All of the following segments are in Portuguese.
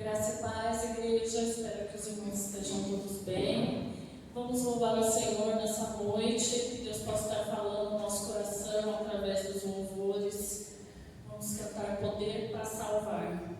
Graça e paz, igreja. Espero que os irmãos estejam todos bem. Vamos louvar o Senhor nessa noite, que Deus possa estar falando no nosso coração através dos louvores. Vamos cantar Poder para Salvar.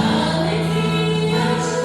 Alegria.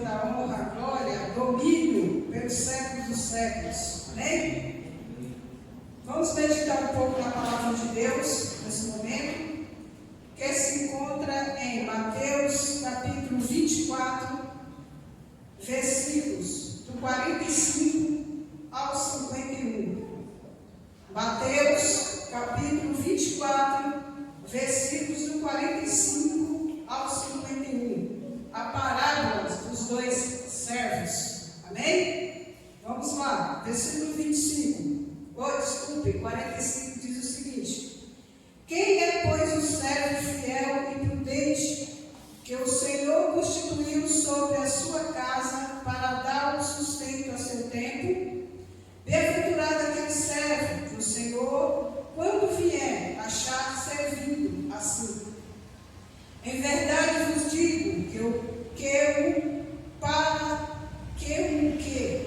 a honra, a glória, domínio pelos séculos dos séculos. Amém? Vamos meditar um pouco na palavra de Deus nesse momento, que se encontra em Mateus capítulo 24, versículos do 45 ao 51. Mateus capítulo 24, versículos do 45 ao 51. A parábola dos dois servos. Amém? Vamos lá, versículo 25. Desculpe, 45 diz o seguinte: quem é, pois, o servo fiel e prudente, que o Senhor constituiu sobre a sua casa para dar o sustento a seu tempo? Bem-aventurado aquele servo que o Senhor, quando vier, achar servindo assim. Em verdade vos digo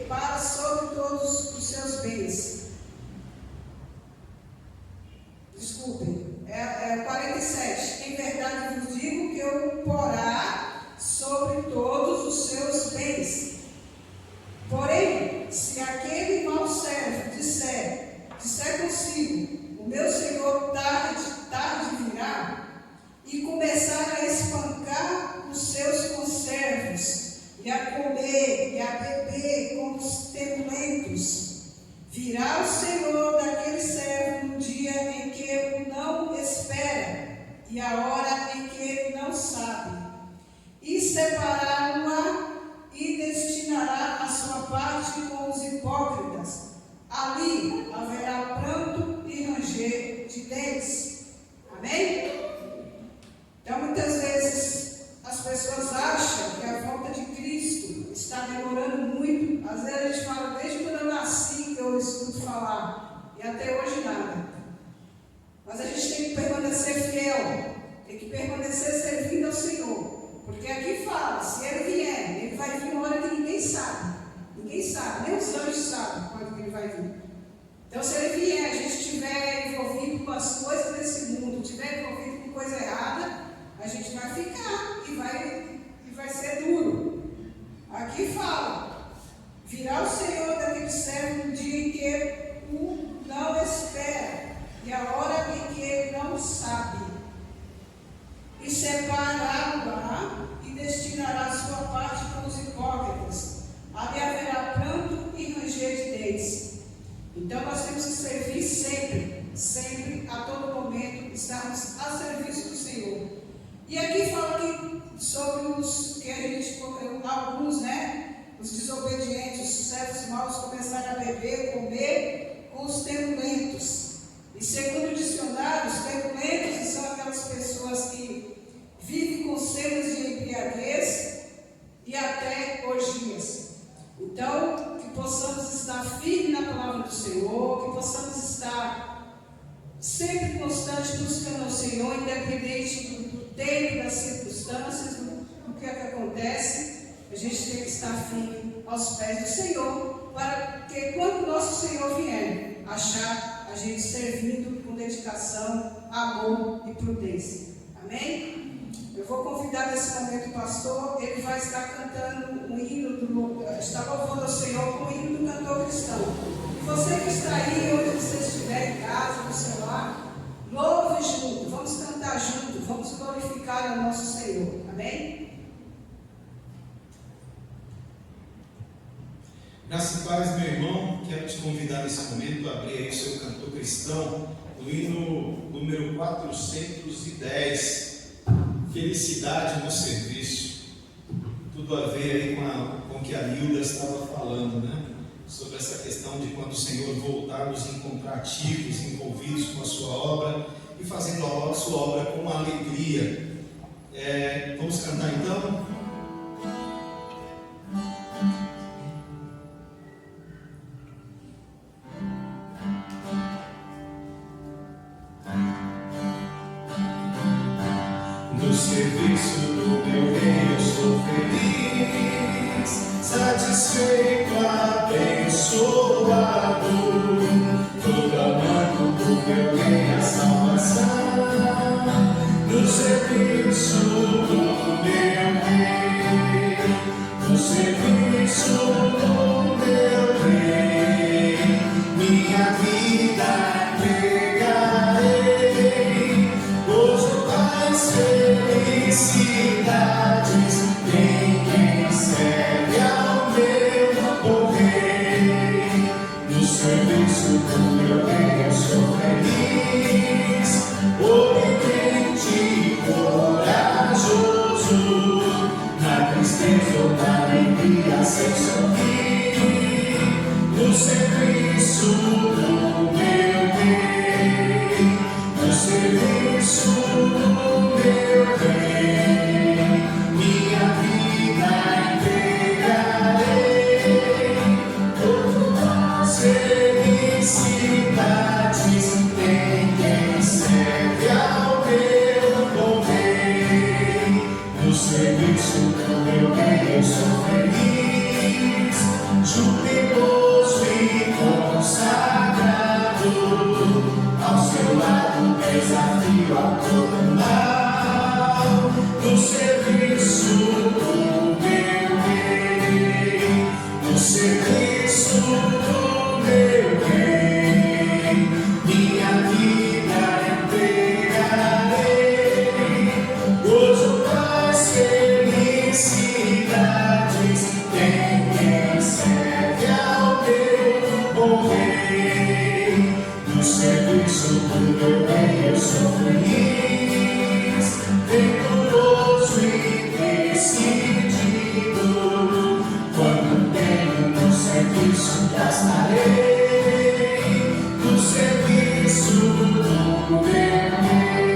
para sobre todos os seus bens. Desculpem, é 47. Em verdade vos digo que o porá sobre todos os seus bens. Porém, se aquele mau servo disser consigo, o meu Senhor tarde virá, e começar a espancar os seus conservos, e a comer e a beber com os temulentos, virá o Senhor daquele servo no dia em que ele não espera, e a hora em que ele não sabe, e separá-lo-á e destinará a sua parte com os hipócritas. Ali haverá pranto e ranger de dentes. Amém? Então, muitas vezes, as pessoas acham que a volta de Cristo está demorando muito. Às vezes a gente fala, desde quando eu nasci que eu escuto falar, e até hoje nada. Mas a gente tem que permanecer fiel, tem que permanecer servindo ao Senhor. Porque aqui fala, se Ele vier, Ele vai vir uma hora que ninguém sabe. Ninguém sabe, nem os anjos sabem quando Ele vai vir. Então, se Ele vier, a gente estiver envolvido com as coisas desse mundo, estiver envolvido com coisa errada, a gente vai ficar e vai ser duro. Aqui fala, virá o Senhor daquele servo no dia em que ele o não espera, e a hora em que ele não sabe, e separá-lo e destinará a sua parte com os hipócritas. Ali haverá pranto e ranger de dentes. Então nós temos que servir sempre, a todo momento, estarmos a serviço do Senhor. E aqui fala que sobre os que a gente, alguns, os desobedientes, os servos maus começaram a beber, comer com os temulentos. E segundo o dicionário, os temulentos são aquelas pessoas que vivem com cenas de embriaguez e até orgias. Então, que possamos estar firmes na palavra do Senhor, que possamos estar sempre constantes buscando ao Senhor, independente do tempo, das circunstâncias, do que acontece. A gente tem que estar firme aos pés do Senhor, para que quando o nosso Senhor vier, achar a gente servindo com dedicação, amor e prudência. Amém? Eu vou convidar nesse momento o pastor, ele vai estar cantando um hino, está louvando ao Senhor com o hino do cantor cristão. E você que está aí, onde você estiver, em casa, no seu lar, louve junto, vamos cantar junto, vamos glorificar ao nosso Senhor. Amém? Graça e paz, meu irmão, quero te convidar nesse momento a abrir aí o seu cantor cristão, o hino número 410, Felicidade no Serviço. Tudo a ver aí com o que a Nilda estava falando, sobre essa questão de quando o Senhor voltar, nos encontrar ativos, envolvidos com a sua obra e fazendo a sua obra com alegria. Vamos cantar então? No serviço do meu rei eu sou feliz, satisfeito, abençoado, proclamando do meu rei a salvação. No serviço do meu rei, no serviço serviço do meu bem, minha vida entregarei, gozo, paz, felicidades, tem quem serve ao meu correr, no serviço do meu bem eu sou feliz, obediente e corajoso, na tristeza ou na alegria sem sorrir, no serviço do meu bem, no serviço do meu bem, minha vida entregarei, todas felicidades, tem quem serve ao meu bem, no serviço do meu bem eu sou feliz, jubiloso e consagrado, ao seu lado desafio a todo mal, no serviço do meu bem, no serviço do meu bem, minha vida entregarei, gozo, paz, felicidades, tem quem serve ao meu bom rei, no serviço do meu bem eu sou feliz, venturoso e decidido, quando tenho no serviço gastarei, no serviço do meu bem,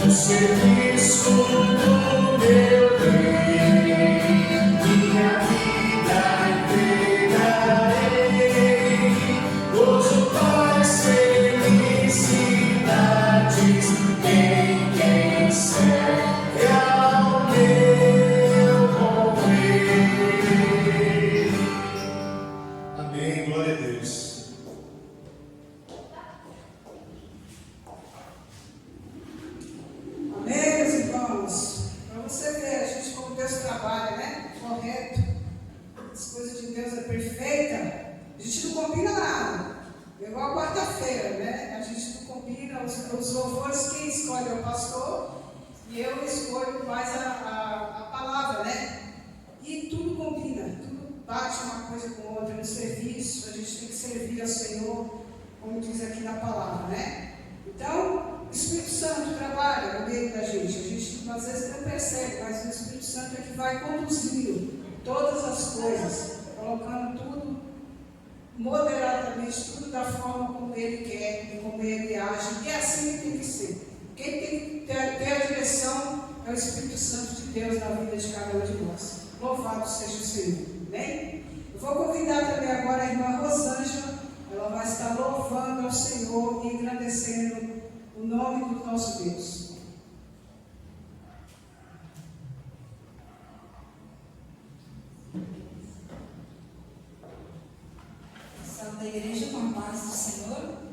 no serviço do meu bem, minha vida entregarei, gozo, paz, felicidades, tem quem serve ao meu bom rei. Amém, glória a Deus. Amém, meus irmãos? Para você ver, a gente como Deus trabalha, né? Correto. As coisas de Deus é perfeita. A gente não combina nada. É igual quarta-feira, né? A gente não combina os louvores, quem escolhe é o pastor e eu escolho mais a palavra, né? E tudo combina, tudo bate uma coisa com outra no serviço. A gente tem que servir ao Senhor, como diz aqui na palavra, né? Então, o Espírito Santo trabalha no meio da gente. A gente às vezes não percebe, mas o Espírito Santo é que vai conduzindo todas as coisas, colocando tudo moderadamente, tudo da forma como Ele quer e como Ele age. E é assim que tem que ser. Quem tem que ter a direção é o Espírito Santo de Deus na vida de cada um de nós. Louvado seja o Senhor. Amém? Eu vou convidar também agora a irmã Rosângela. Ela vai estar louvando ao Senhor e engrandecendo o nome do nosso Deus. Salve da igreja com a paz do Senhor.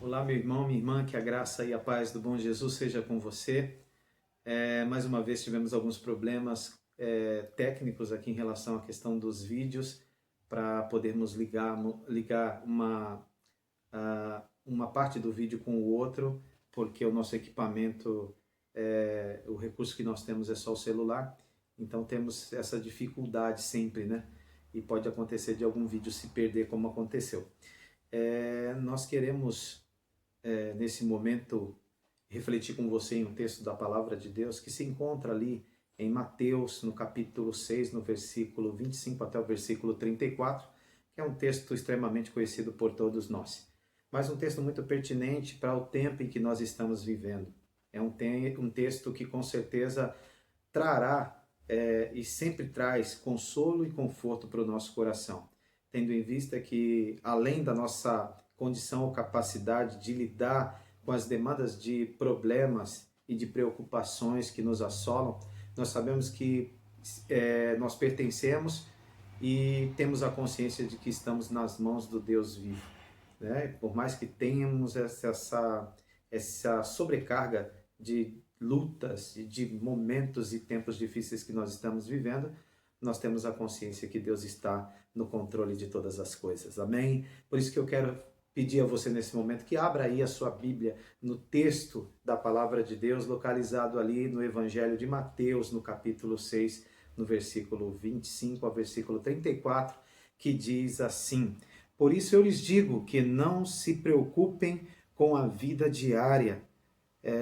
Olá, meu irmão, minha irmã, que a graça e a paz do bom Jesus seja com você. Mais uma vez tivemos alguns problemas técnicos aqui em relação à questão dos vídeos, para podermos ligar uma parte do vídeo com o outro, porque o nosso equipamento, o recurso que nós temos é só o celular, então temos essa dificuldade sempre, né? e pode acontecer de algum vídeo se perder como aconteceu. Nós queremos, nesse momento, refletir com você em um texto da Palavra de Deus que se encontra ali em Mateus, no capítulo 6, no versículo 25 até o versículo 34, que é um texto extremamente conhecido por todos nós, mas um texto muito pertinente para o tempo em que nós estamos vivendo. É um texto que com certeza trará e sempre traz consolo e conforto para o nosso coração, tendo em vista que, além da nossa condição ou capacidade de lidar com as demandas de problemas e de preocupações que nos assolam, nós sabemos que nós pertencemos e temos a consciência de que estamos nas mãos do Deus vivo, né? Por mais que tenhamos essa sobrecarga de lutas, de momentos e tempos difíceis que nós estamos vivendo, nós temos a consciência que Deus está no controle de todas as coisas. Amém? Por isso que eu quero pedir a você nesse momento que abra aí a sua Bíblia no texto da Palavra de Deus, localizado ali no Evangelho de Mateus, no capítulo 6, no versículo 25 ao versículo 34, que diz assim: por isso eu lhes digo que não se preocupem com a vida diária,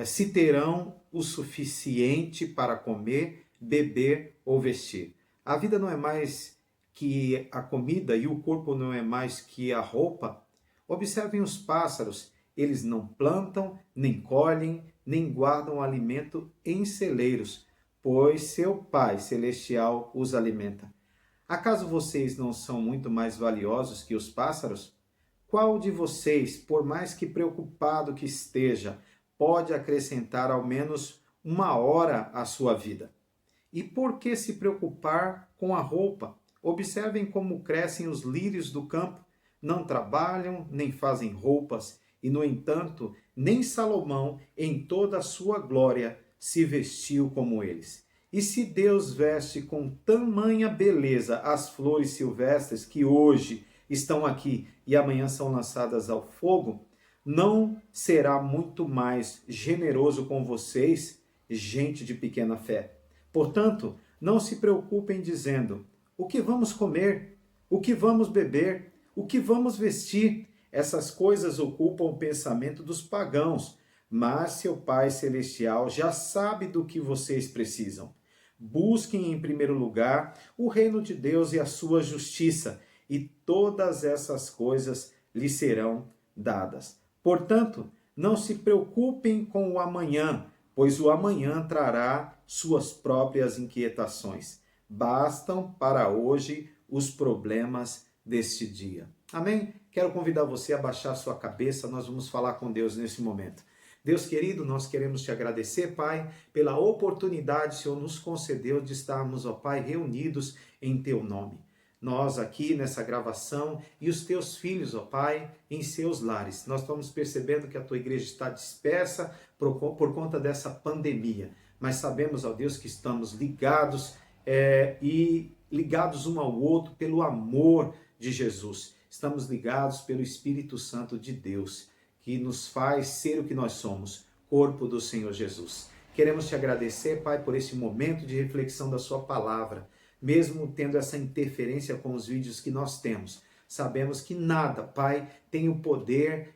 se terão o suficiente para comer, beber ou vestir. A vida não é mais que a comida e o corpo não é mais que a roupa. Observem os pássaros, eles não plantam, nem colhem, nem guardam alimento em celeiros, pois seu Pai Celestial os alimenta. Acaso vocês não são muito mais valiosos que os pássaros? Qual de vocês, por mais que preocupado que esteja, pode acrescentar ao menos 1 hora à sua vida? E por que se preocupar com a roupa? Observem como crescem os lírios do campo. Não trabalham, nem fazem roupas, e, no entanto, nem Salomão, em toda a sua glória, se vestiu como eles. E se Deus veste com tamanha beleza as flores silvestres que hoje estão aqui e amanhã são lançadas ao fogo, não será muito mais generoso com vocês, gente de pequena fé? Portanto, não se preocupem dizendo: o que vamos comer? O que vamos beber? O que vamos vestir? Essas coisas ocupam o pensamento dos pagãos, mas seu Pai Celestial já sabe do que vocês precisam. Busquem em primeiro lugar o reino de Deus e a sua justiça, e todas essas coisas lhes serão dadas. Portanto, não se preocupem com o amanhã, pois o amanhã trará suas próprias inquietações. Bastam para hoje os problemas deste dia. Amém? Quero convidar você a baixar sua cabeça, nós vamos falar com Deus nesse momento. Deus querido, nós queremos te agradecer, Pai, pela oportunidade que o Senhor nos concedeu de estarmos, ó Pai, reunidos em teu nome. Nós aqui nessa gravação e os teus filhos, ó Pai, em seus lares. Nós estamos percebendo que a tua igreja está dispersa por conta dessa pandemia, mas sabemos, ó Deus, que estamos ligados e ligados um ao outro pelo amor de Jesus. Estamos ligados pelo Espírito Santo de Deus, que nos faz ser o que nós somos, corpo do Senhor Jesus. Queremos te agradecer, Pai, por esse momento de reflexão da sua palavra. Mesmo tendo essa interferência com os vídeos que nós temos, sabemos que nada, Pai, tem o poder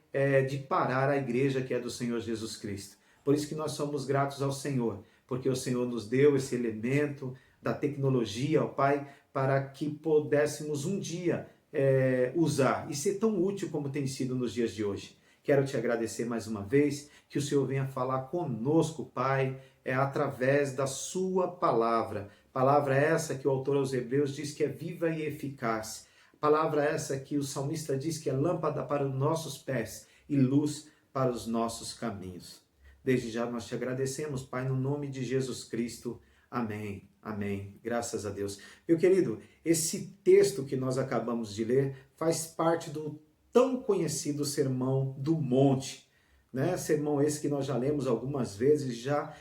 de parar a igreja que é do Senhor Jesus Cristo. Por isso que nós somos gratos ao Senhor, porque o Senhor nos deu esse elemento da tecnologia, ó Pai, para que pudéssemos um dia usar e ser tão útil como tem sido nos dias de hoje. Quero te agradecer mais uma vez, que o Senhor venha falar conosco, Pai, através da sua palavra. Palavra essa que o autor aos Hebreus diz que é viva e eficaz. Palavra essa que o salmista diz que é lâmpada para os nossos pés e luz para os nossos caminhos. Desde já nós te agradecemos, Pai, no nome de Jesus Cristo. Amém. Amém. Graças a Deus. Meu querido, esse texto que nós acabamos de ler faz parte do tão conhecido Sermão do Monte, né? Sermão esse que nós já lemos algumas vezes, já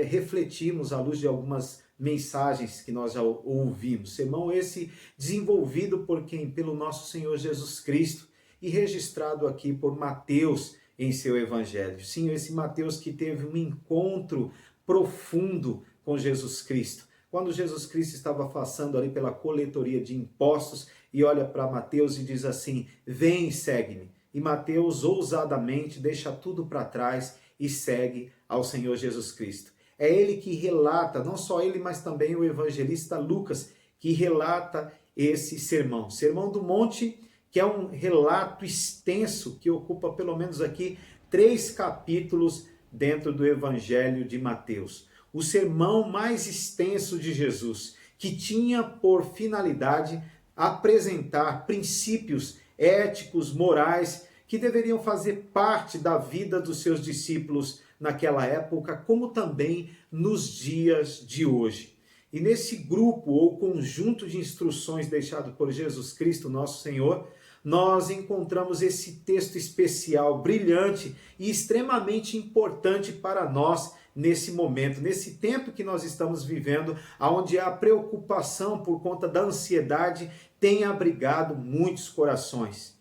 refletimos à luz de algumas mensagens que nós já ouvimos. Sermão esse desenvolvido por quem? Pelo nosso Senhor Jesus Cristo e registrado aqui por Mateus em seu Evangelho. Sim, esse Mateus que teve um encontro profundo com Jesus Cristo. quando Jesus Cristo estava passando ali pela coletoria de impostos e olha para Mateus e diz assim: vem e segue-me. E Mateus ousadamente deixa tudo para trás e segue ao Senhor Jesus Cristo. É ele que relata, não só ele, mas também o evangelista Lucas, que relata esse sermão. Sermão do Monte, que é um relato extenso, que ocupa pelo menos aqui 3 capítulos dentro do Evangelho de Mateus. O sermão mais extenso de Jesus, que tinha por finalidade apresentar princípios éticos, morais, que deveriam fazer parte da vida dos seus discípulos naquela época, como também nos dias de hoje. E nesse grupo ou conjunto de instruções deixado por Jesus Cristo, nosso Senhor, nós encontramos esse texto especial, brilhante e extremamente importante para nós nesse momento, nesse tempo que nós estamos vivendo, onde a preocupação por conta da ansiedade tem abrigado muitos corações.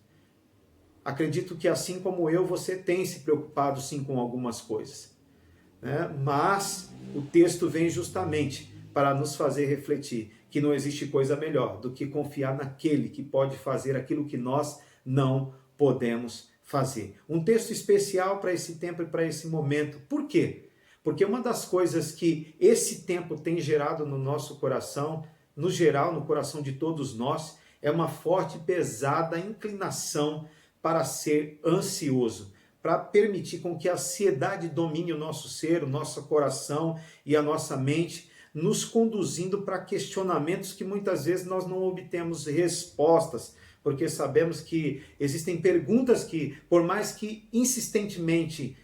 Acredito que assim como eu, você tem se preocupado sim com algumas coisas, né? Mas o texto vem justamente para nos fazer refletir que não existe coisa melhor do que confiar naquele que pode fazer aquilo que nós não podemos fazer. Um texto especial para esse tempo e para esse momento. Por quê? Porque uma das coisas que esse tempo tem gerado no nosso coração, no geral, no coração de todos nós, é uma forte e pesada inclinação para ser ansioso, para permitir com que a ansiedade domine o nosso ser, o nosso coração e a nossa mente, nos conduzindo para questionamentos que muitas vezes nós não obtemos respostas, porque sabemos que existem perguntas que, por mais que insistentemente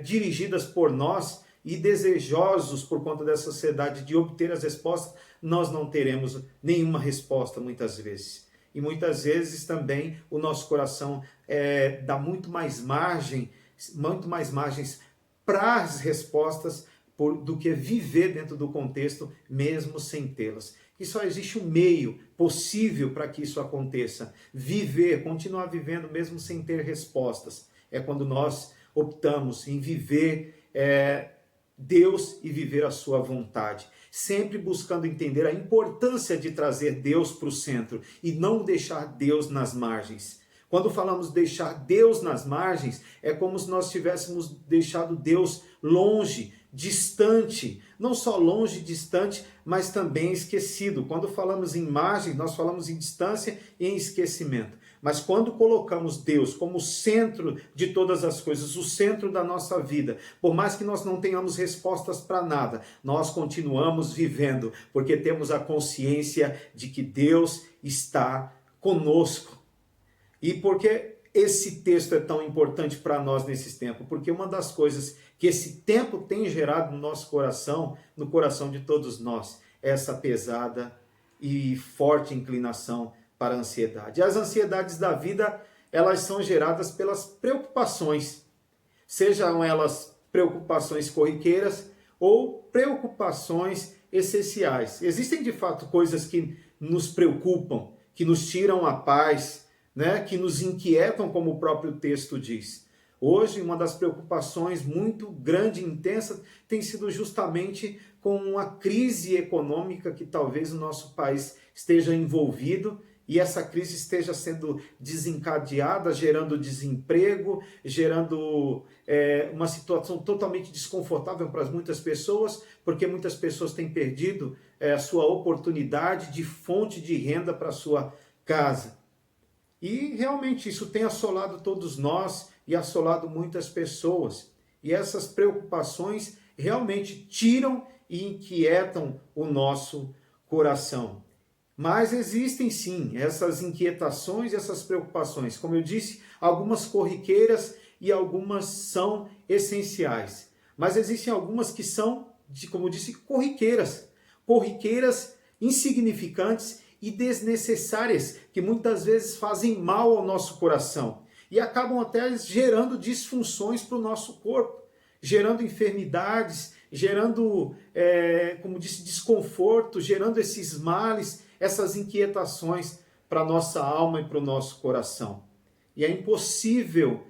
dirigidas por nós e desejosos por conta dessa ansiedade de obter as respostas, nós não teremos nenhuma resposta muitas vezes. E muitas vezes também o nosso coração dá muito mais margens para as respostas do que viver dentro do contexto, mesmo sem tê-las. E só existe um meio possível para que isso aconteça. Viver, continuar vivendo mesmo sem ter respostas. É quando nós optamos em viver Deus e viver a sua vontade. Sempre buscando entender a importância de trazer Deus para o centro e não deixar Deus nas margens. Quando falamos deixar Deus nas margens, é como se nós tivéssemos deixado Deus longe, distante, não só longe, distante, mas também esquecido. Quando falamos em margem, nós falamos em distância e em esquecimento. Mas quando colocamos Deus como centro de todas as coisas, o centro da nossa vida, por mais que nós não tenhamos respostas para nada, nós continuamos vivendo, porque temos a consciência de que Deus está conosco. E por que esse texto é tão importante para nós nesses tempos? Porque uma das coisas que esse tempo tem gerado no nosso coração, no coração de todos nós, é essa pesada e forte inclinação para a ansiedade. As ansiedades da vida, elas são geradas pelas preocupações, sejam elas preocupações corriqueiras ou preocupações essenciais. Existem de fato coisas que nos preocupam, que nos tiram a paz, né, que nos inquietam, como o próprio texto diz. Hoje, uma das preocupações muito grande e intensa tem sido justamente com a crise econômica que talvez o nosso país esteja envolvido, e essa crise esteja sendo desencadeada, gerando desemprego, gerando uma situação totalmente desconfortável para muitas pessoas, porque muitas pessoas têm perdido a sua oportunidade de fonte de renda para a sua casa. E realmente isso tem assolado todos nós e assolado muitas pessoas. E essas preocupações realmente tiram e inquietam o nosso coração. Mas existem sim essas inquietações e essas preocupações. Como eu disse, algumas corriqueiras e algumas são essenciais. Mas existem algumas que são, como eu disse, corriqueiras. Corriqueiras, insignificantes e desnecessárias, que muitas vezes fazem mal ao nosso coração. E acabam até gerando disfunções para o nosso corpo. Gerando enfermidades, gerando, como disse, desconforto, gerando esses males, essas inquietações para a nossa alma e para o nosso coração. E é impossível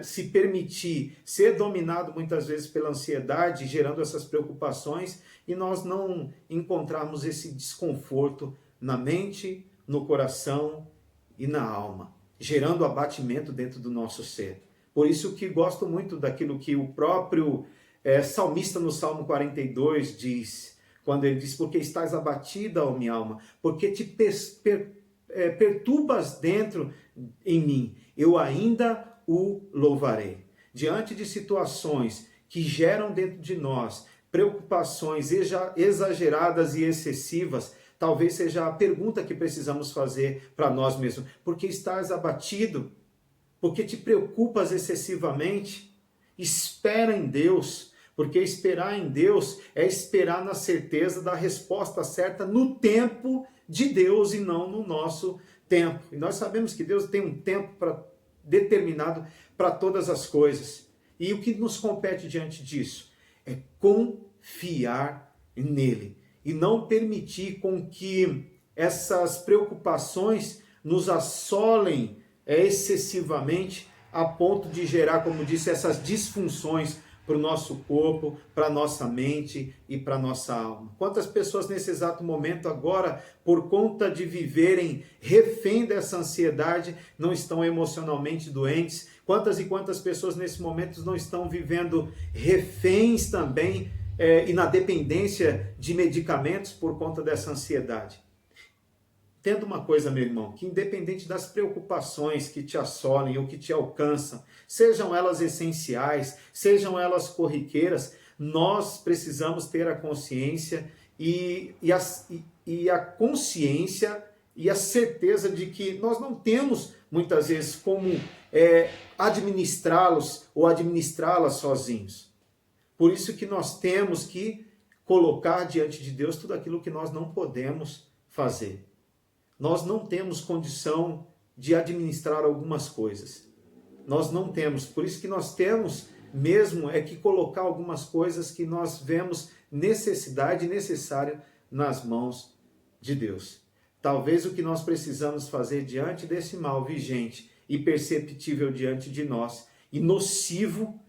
se permitir ser dominado muitas vezes pela ansiedade, gerando essas preocupações, e nós não encontrarmos esse desconforto na mente, no coração e na alma, gerando abatimento dentro do nosso ser. Por isso que gosto muito daquilo que o próprio salmista no Salmo 42 diz, quando ele diz: porque estás abatida, ó minha alma, porque te perturbas dentro em mim, eu ainda o louvarei. Diante de situações que geram dentro de nós preocupações exageradas e excessivas, talvez seja a pergunta que precisamos fazer para nós mesmos: por que estás abatido? Por que te preocupas excessivamente? Espera em Deus, porque esperar em Deus é esperar na certeza da resposta certa no tempo de Deus e não no nosso tempo. E nós sabemos que Deus tem um tempo determinado para todas as coisas. E o que nos compete diante disso é confiar nele e não permitir com que essas preocupações nos assolem excessivamente a ponto de gerar, como disse, essas disfunções para o nosso corpo, para a nossa mente e para a nossa alma. Quantas pessoas nesse exato momento agora, por conta de viverem refém dessa ansiedade, não estão emocionalmente doentes? Quantas e quantas pessoas nesse momento não estão vivendo reféns também e na dependência de medicamentos por conta dessa ansiedade? Entenda uma coisa, meu irmão, que independente das preocupações que te assolem ou que te alcançam, sejam elas essenciais, sejam elas corriqueiras, nós precisamos ter a consciência e a consciência e a certeza de que nós não temos, muitas vezes, como administrá-los ou administrá-las sozinhos. Por isso que nós temos que colocar diante de Deus tudo aquilo que nós não podemos fazer. Nós não temos condição de administrar algumas coisas. Nós não temos. Por isso que nós temos mesmo que colocar algumas coisas que nós vemos necessidade e necessário nas mãos de Deus. Talvez o que nós precisamos fazer diante desse mal vigente e perceptível diante de nós e nocivo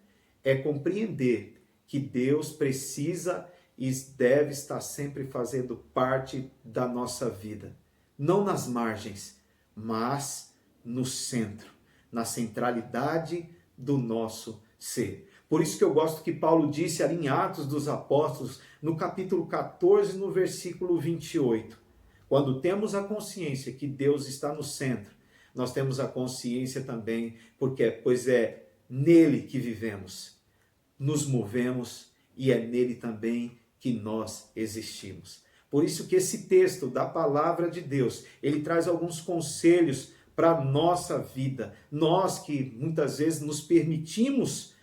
é compreender que Deus precisa e deve estar sempre fazendo parte da nossa vida. Não nas margens, mas no centro, na centralidade do nosso ser. Por isso que eu gosto que Paulo disse ali em Atos dos Apóstolos, no capítulo 14, no versículo 28. Quando temos a consciência que Deus está no centro, nós temos a consciência também, pois é nele que vivemos, nos movemos e é nele também que nós existimos. Por isso que esse texto da palavra de Deus, ele traz alguns conselhos para a nossa vida. Nós que muitas vezes nos permitimos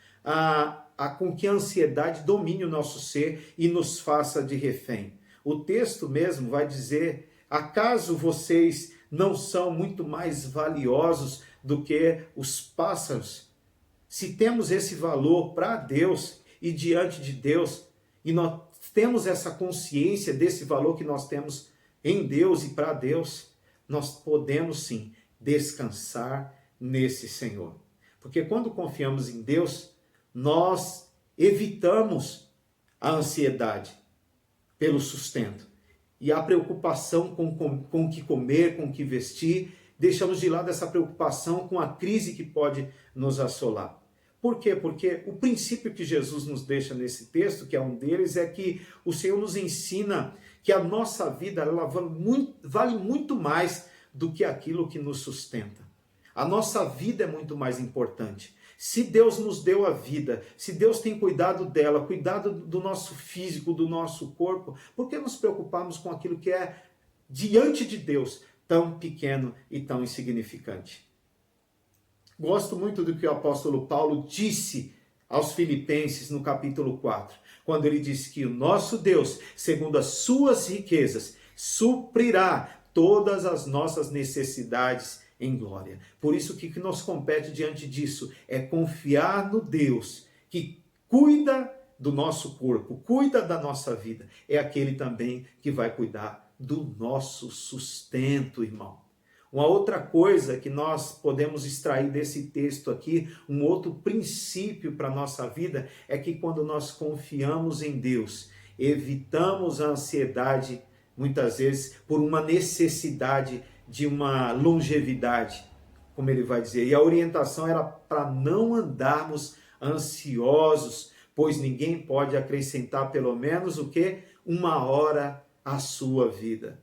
com que a ansiedade domine o nosso ser e nos faça de refém. O texto mesmo vai dizer: acaso vocês não são muito mais valiosos do que os pássaros? Se temos esse valor para Deus e diante de Deus, e nós temos essa consciência desse valor que nós temos em Deus e para Deus, nós podemos sim descansar nesse Senhor. Porque quando confiamos em Deus, nós evitamos a ansiedade pelo sustento e a preocupação com o que comer, com o que vestir. Deixamos de lado essa preocupação com a crise que pode nos assolar. Por quê? Porque o princípio que Jesus nos deixa nesse texto, que é um deles, é que o Senhor nos ensina que a nossa vida ela vale muito mais do que aquilo que nos sustenta. A nossa vida é muito mais importante. Se Deus nos deu a vida, se Deus tem cuidado dela, cuidado do nosso físico, do nosso corpo, por que nos preocuparmos com aquilo que é diante de Deus tão pequeno e tão insignificante? Gosto muito do que o apóstolo Paulo disse aos Filipenses no capítulo 4, quando ele disse que o nosso Deus, segundo as suas riquezas, suprirá todas as nossas necessidades em glória. Por isso, o que nos compete diante disso é confiar no Deus que cuida do nosso corpo, cuida da nossa vida. É aquele também que vai cuidar do nosso sustento, irmão. Uma outra coisa que nós podemos extrair desse texto aqui, um outro princípio para a nossa vida, é que quando nós confiamos em Deus, evitamos a ansiedade, muitas vezes, por uma necessidade de uma longevidade, como ele vai dizer. E a orientação era para não andarmos ansiosos, pois ninguém pode acrescentar pelo menos o quê? 1 hora à sua vida.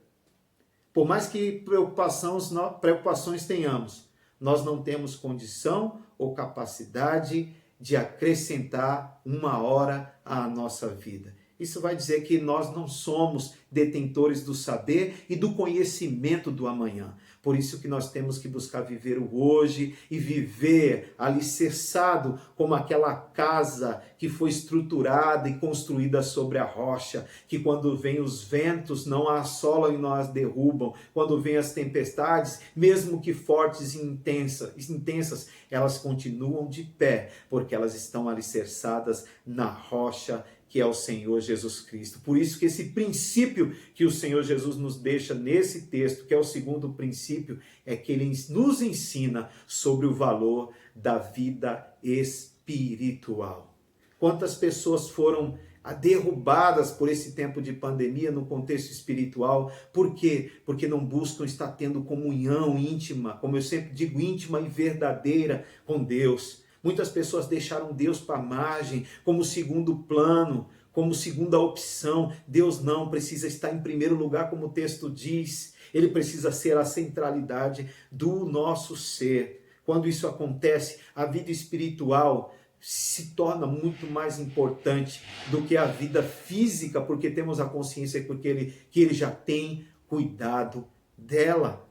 Por mais que preocupações tenhamos, nós não temos condição ou capacidade de acrescentar 1 hora à nossa vida. Isso vai dizer que nós não somos detentores do saber e do conhecimento do amanhã. Por isso que nós temos que buscar viver o hoje e viver alicerçado como aquela casa que foi estruturada e construída sobre a rocha, que quando vem os ventos não a assolam e não as derrubam, quando vem as tempestades, mesmo que fortes e intensas, elas continuam de pé, porque elas estão alicerçadas na rocha que é o Senhor Jesus Cristo. Por isso que esse princípio que o Senhor Jesus nos deixa nesse texto, que é o segundo princípio, é que ele nos ensina sobre o valor da vida espiritual. Quantas pessoas foram derrubadas por esse tempo de pandemia no contexto espiritual? Por quê? Porque não buscam estar tendo comunhão íntima, como eu sempre digo, íntima e verdadeira com Deus. Muitas pessoas deixaram Deus para a margem, como segundo plano, como segunda opção. Deus não precisa estar em primeiro lugar, como o texto diz. Ele precisa ser a centralidade do nosso ser. Quando isso acontece, a vida espiritual se torna muito mais importante do que a vida física, porque temos a consciência que ele já tem cuidado dela.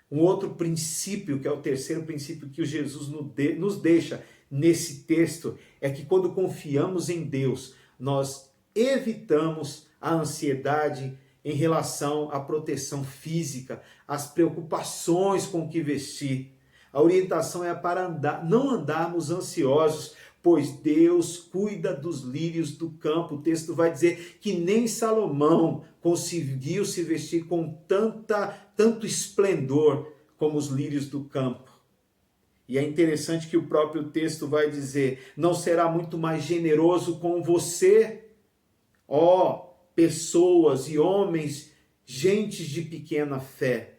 Um outro princípio, que é o terceiro princípio que o Jesus nos deixa nesse texto, é que quando confiamos em Deus, nós evitamos a ansiedade em relação à proteção física, às preocupações com o que vestir. A orientação é para não andarmos ansiosos, pois Deus cuida dos lírios do campo. O texto vai dizer que nem Salomão conseguiu se vestir com tanto esplendor como os lírios do campo. E é interessante que o próprio texto vai dizer: não será muito mais generoso com você, ó pessoas e homens, gentes de pequena fé.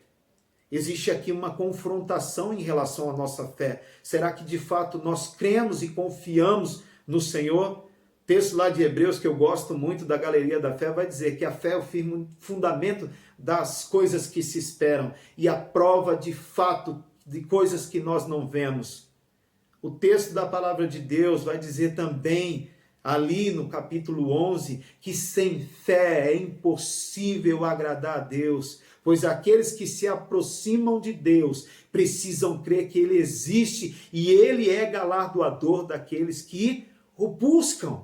Existe aqui uma confrontação em relação à nossa fé. Será que de fato nós cremos e confiamos no Senhor? O texto lá de Hebreus, que eu gosto muito, da Galeria da Fé, vai dizer que a fé é o fundamento das coisas que se esperam e a prova de fato de coisas que nós não vemos. O texto da palavra de Deus vai dizer também, ali no capítulo 11, que sem fé é impossível agradar a Deus, pois aqueles que se aproximam de Deus precisam crer que Ele existe e Ele é galardoador daqueles que o buscam.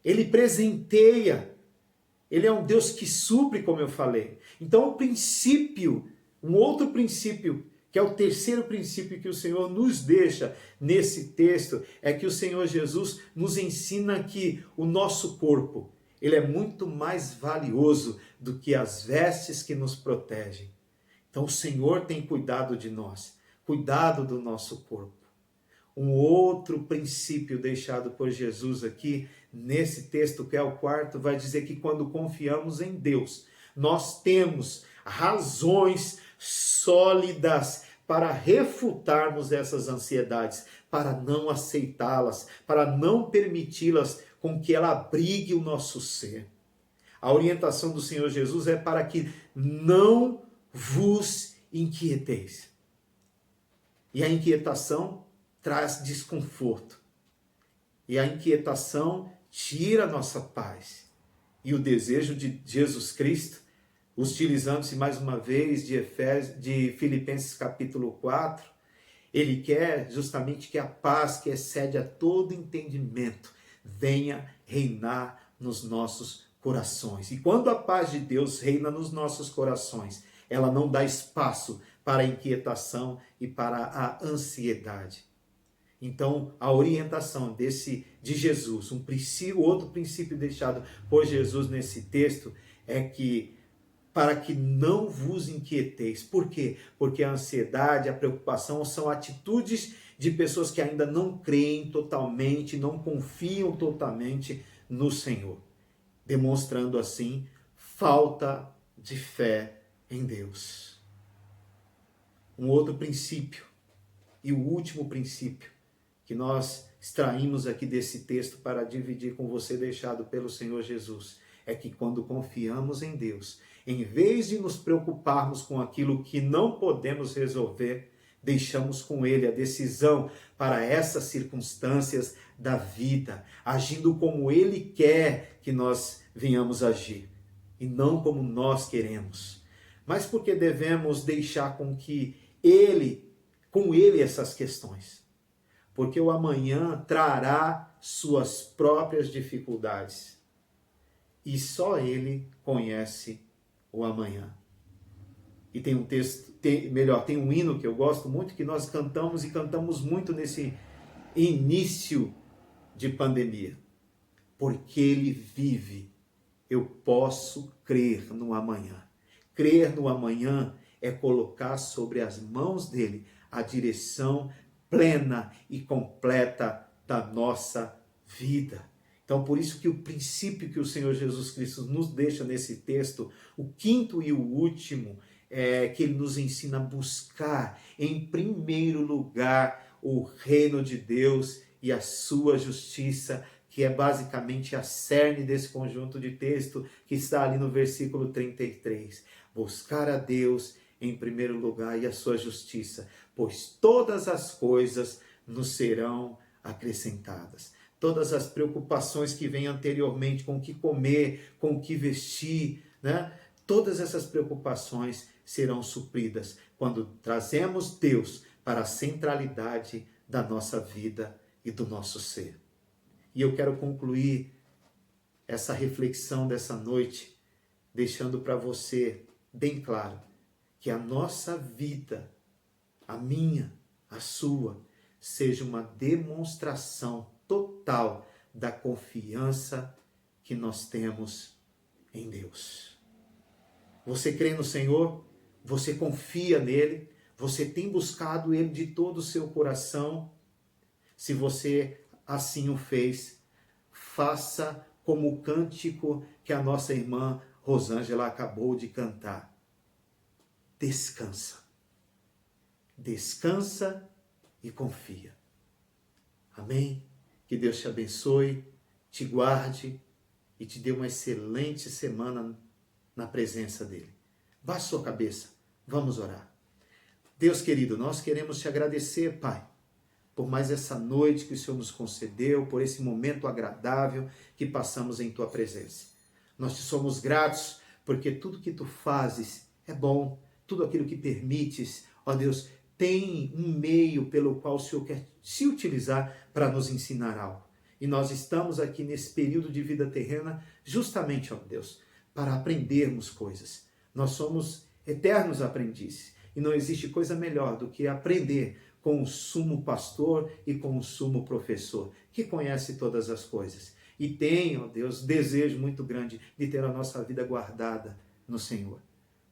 Ele presenteia. Ele é um Deus que supre, como eu falei. Então o princípio, um outro princípio, que é o terceiro princípio que o Senhor nos deixa nesse texto, é que o Senhor Jesus nos ensina que o nosso corpo, ele é muito mais valioso do que as vestes que nos protegem. Então o Senhor tem cuidado de nós, cuidado do nosso corpo. Um outro princípio deixado por Jesus aqui, nesse texto que é o quarto, vai dizer que quando confiamos em Deus, nós temos razões sólidas para refutarmos essas ansiedades, para não aceitá-las, para não permiti-las com que ela abrigue o nosso ser. A orientação do Senhor Jesus é para que não vos inquieteis. E a inquietação traz desconforto. E a inquietação tira a nossa paz. E o desejo de Jesus Cristo, utilizando-se mais uma vez de Filipenses capítulo 4, ele quer justamente que a paz que excede a todo entendimento venha reinar nos nossos corações. E quando a paz de Deus reina nos nossos corações, ela não dá espaço para a inquietação e para a ansiedade. Então, a orientação de Jesus, outro princípio deixado por Jesus nesse texto, é que para que não vos inquieteis. Por quê? Porque a ansiedade, a preocupação são atitudes de pessoas que ainda não creem totalmente, não confiam totalmente no Senhor, demonstrando assim falta de fé em Deus. Um outro princípio, e o último princípio, que nós extraímos aqui desse texto para dividir com você, deixado pelo Senhor Jesus, é que quando confiamos em Deus, em vez de nos preocuparmos com aquilo que não podemos resolver, deixamos com Ele a decisão para essas circunstâncias da vida, agindo como Ele quer que nós venhamos agir, e não como nós queremos. Mas porque devemos deixar com Ele essas questões? Porque o amanhã trará suas próprias dificuldades. E só Ele conhece o amanhã. E tem um texto, tem um hino que eu gosto muito, que nós cantamos e cantamos muito nesse início de pandemia. Porque Ele vive, eu posso crer no amanhã. Crer no amanhã é colocar sobre as mãos dele a direção plena e completa da nossa vida. Então, por isso que o princípio que o Senhor Jesus Cristo nos deixa nesse texto, o quinto e o último, é que ele nos ensina a buscar, em primeiro lugar, o reino de Deus e a sua justiça, que é basicamente a cerne desse conjunto de texto que está ali no versículo 33. Buscar a Deus em primeiro lugar e a sua justiça, pois todas as coisas nos serão acrescentadas. Todas as preocupações que vêm anteriormente com o que comer, com o que vestir, né? Todas essas preocupações serão supridas quando trazemos Deus para a centralidade da nossa vida e do nosso ser. E eu quero concluir essa reflexão dessa noite, deixando para você bem claro que a nossa vida, a minha, a sua, seja uma demonstração total da confiança que nós temos em Deus. Você crê no Senhor? Você confia nele? Você tem buscado ele de todo o seu coração? Se você assim o fez, faça como o cântico que a nossa irmã Rosângela acabou de cantar. Descansa. Descansa e confia. Amém? Que Deus te abençoe, te guarde e te dê uma excelente semana na presença dele. Baixe sua cabeça, vamos orar. Deus querido, nós queremos te agradecer, Pai, por mais essa noite que o Senhor nos concedeu, por esse momento agradável que passamos em tua presença. Nós te somos gratos porque tudo que tu fazes é bom, tudo aquilo que permites, ó Deus, tem um meio pelo qual o Senhor quer se utilizar para nos ensinar algo. E nós estamos aqui nesse período de vida terrena justamente, ó Deus, para aprendermos coisas. Nós somos eternos aprendizes e não existe coisa melhor do que aprender com o sumo pastor e com o sumo professor, que conhece todas as coisas. E tem, ó Deus, desejo muito grande de ter a nossa vida guardada no Senhor.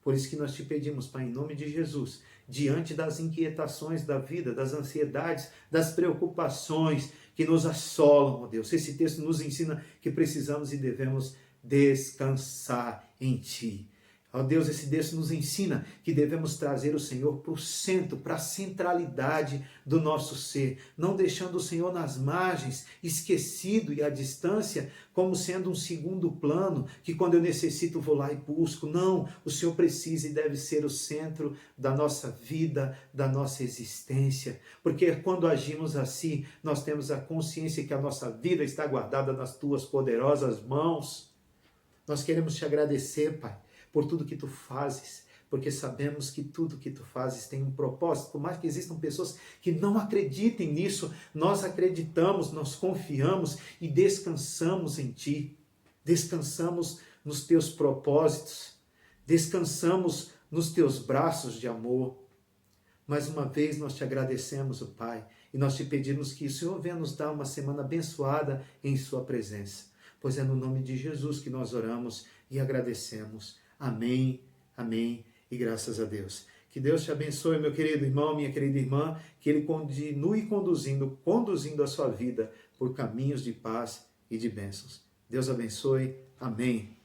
Por isso que nós te pedimos, Pai, em nome de Jesus, diante das inquietações da vida, das ansiedades, das preocupações que nos assolam, ó Deus. Esse texto nos ensina que precisamos e devemos descansar em Ti. Ó Deus, esse texto nos ensina que devemos trazer o Senhor para o centro, para a centralidade do nosso ser, não deixando o Senhor nas margens, esquecido e à distância, como sendo um segundo plano, que quando eu necessito vou lá e busco. Não, o Senhor precisa e deve ser o centro da nossa vida, da nossa existência, porque quando agimos assim, nós temos a consciência que a nossa vida está guardada nas Tuas poderosas mãos. Nós queremos Te agradecer, Pai, por tudo que Tu fazes, porque sabemos que tudo que Tu fazes tem um propósito. Por mais que existam pessoas que não acreditem nisso, nós acreditamos, nós confiamos e descansamos em Ti. Descansamos nos Teus propósitos, descansamos nos Teus braços de amor. Mais uma vez nós Te agradecemos, Pai, e nós Te pedimos que o Senhor venha nos dar uma semana abençoada em Sua presença, pois é no nome de Jesus que nós oramos e agradecemos. Amém Amém e graças a Deus. Que Deus te abençoe, meu querido irmão, minha querida irmã, que Ele continue conduzindo a sua vida por caminhos de paz e de bênçãos. Deus abençoe. Amém.